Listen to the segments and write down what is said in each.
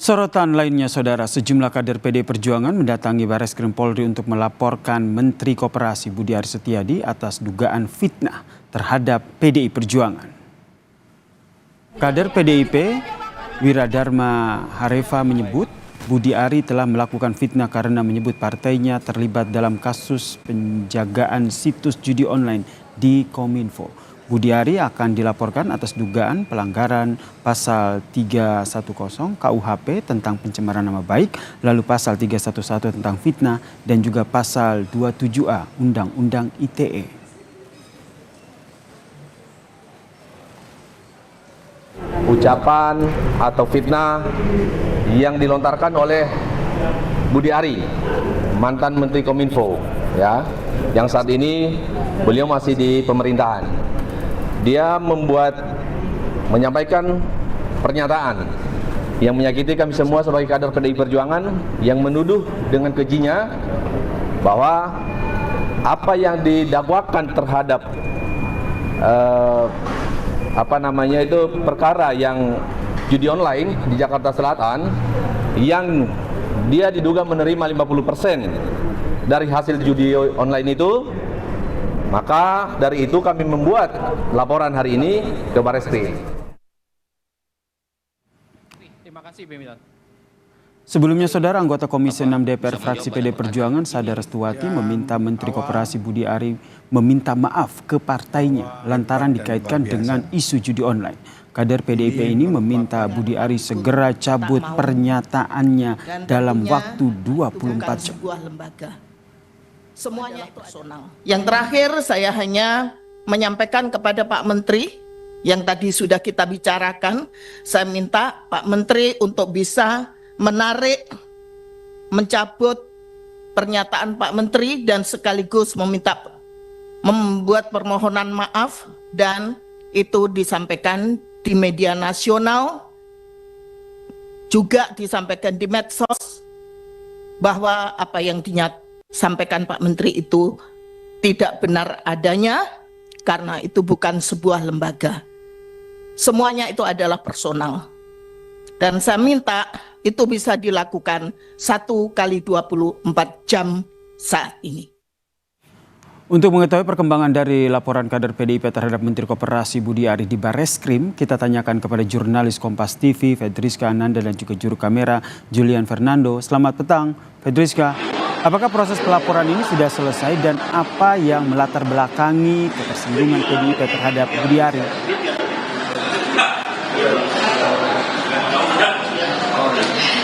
Sorotan lainnya, Saudara, sejumlah kader PD Perjuangan mendatangi Bareskrim Polri untuk melaporkan Menteri Koperasi Budi Aris Setiadi atas dugaan fitnah terhadap PDI Perjuangan. Kader PDIP Wiradharma Hareva menyebut Budi Ari telah melakukan fitnah karena menyebut partainya terlibat dalam kasus penjagaan situs judi online di Kominfo. Budi Ari akan dilaporkan atas dugaan pelanggaran pasal 310 KUHP tentang pencemaran nama baik, lalu pasal 311 tentang fitnah, dan juga pasal 27A Undang-Undang ITE. Ucapan atau fitnah yang dilontarkan oleh Budi Ari, mantan Menteri Kominfo, ya, yang saat ini beliau masih di pemerintahan. Dia menyampaikan pernyataan yang menyakiti kami semua sebagai kader PDI Perjuangan, yang menuduh dengan kejinya bahwa apa yang didakwakan terhadap perkara yang judi online di Jakarta Selatan, yang dia diduga menerima 50% dari hasil judi online itu. Maka dari itu kami membuat laporan hari ini ke Bareskrim. Terima kasih, Bemitan. Sebelumnya, Saudara, anggota Komisi 6 DPR fraksi PD Perjuangan Sada Restuwati meminta Menteri Koperasi Budi Ari meminta maaf ke partainya lantaran dikaitkan dengan isu judi online. Kader PDIP ini meminta Budi Ari segera cabut pernyataannya dalam waktu 24 jam. Semuanya personal. Yang terakhir, saya hanya menyampaikan kepada Pak Menteri yang tadi sudah kita bicarakan. Saya minta Pak Menteri untuk bisa mencabut pernyataan Pak Menteri dan sekaligus membuat permohonan maaf, dan itu disampaikan di media nasional, juga disampaikan di medsos, bahwa apa yang sampaikan Pak Menteri itu tidak benar adanya, karena itu bukan sebuah lembaga. Semuanya itu adalah personal. Dan saya minta itu bisa dilakukan 1 kali 24 jam saat ini. Untuk mengetahui perkembangan dari laporan kader PDIP terhadap Menteri Koperasi Budi Ari di Bareskrim, kita tanyakan kepada jurnalis Kompas TV Fedriska Ananda dan juga juru kamera Julian Fernando. Selamat petang, Fedriska. Apakah proses pelaporan ini sudah selesai dan apa yang melatar belakangi ketersinggungan PDIP terhadap Budi Ari?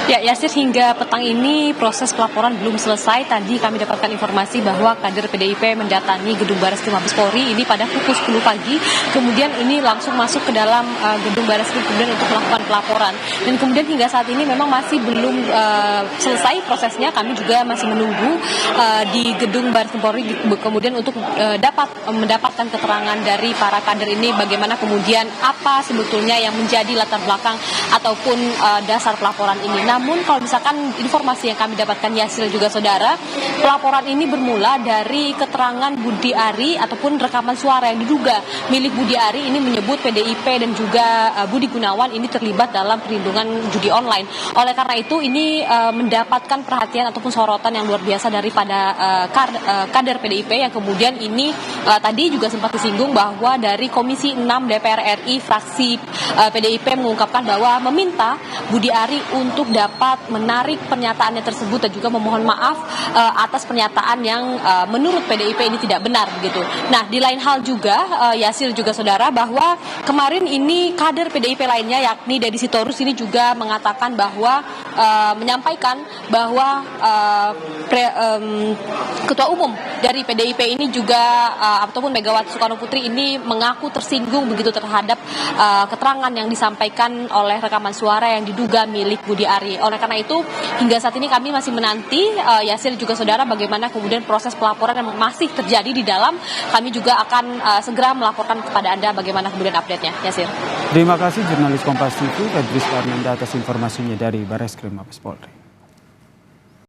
Ya, Yasir, hingga petang ini proses pelaporan belum selesai. Tadi kami dapatkan informasi bahwa kader PDIP mendatangi gedung Bareskrim Mabes Polri ini pada pukul 10 pagi. Kemudian ini langsung masuk ke dalam gedung Bareskrim kemudian untuk melakukan pelaporan. Dan kemudian hingga saat ini memang masih belum selesai prosesnya. Kami juga masih menunggu di gedung Bareskrim Polri kemudian untuk dapat mendapatkan keterangan dari para kader ini bagaimana kemudian apa sebetulnya yang menjadi latar belakang ataupun dasar pelaporan ini. Namun kalau misalkan informasi yang kami dapatkan, Yasir juga Saudara, pelaporan ini bermula dari keterangan Budi Ari ataupun rekaman suara yang diduga milik Budi Ari ini menyebut PDIP dan juga Budi Gunawan ini terlibat dalam perlindungan judi online. Oleh karena itu ini mendapatkan perhatian ataupun sorotan yang luar biasa daripada kader PDIP yang kemudian ini tadi juga sempat disinggung bahwa dari Komisi 6 DPR RI fraksi PDIP mengungkapkan bahwa meminta Budi Ari untuk dapat menarik pernyataannya tersebut dan juga memohon maaf atas pernyataan yang menurut PDIP ini tidak benar begitu. Nah, di lain hal juga Yasir juga Saudara, bahwa kemarin ini kader PDIP lainnya yakni Deddy Sitorus ini juga mengatakan bahwa menyampaikan bahwa Ketua Umum dari PDIP ini juga ataupun Megawati Soekarno Putri ini mengaku tersinggung begitu terhadap keterangan yang disampaikan oleh rekaman suara yang diduga milik Budi Ari. Oleh karena itu hingga saat ini kami masih menanti Yasir juga Saudara bagaimana kemudian proses pelaporan yang masih terjadi di dalam. Kami juga akan segera melaporkan kepada Anda bagaimana kemudian update-nya, Yasir. Terima kasih jurnalis Kompas TV Fedriska Ananda atas informasinya dari Bareskrim Mabes Polri.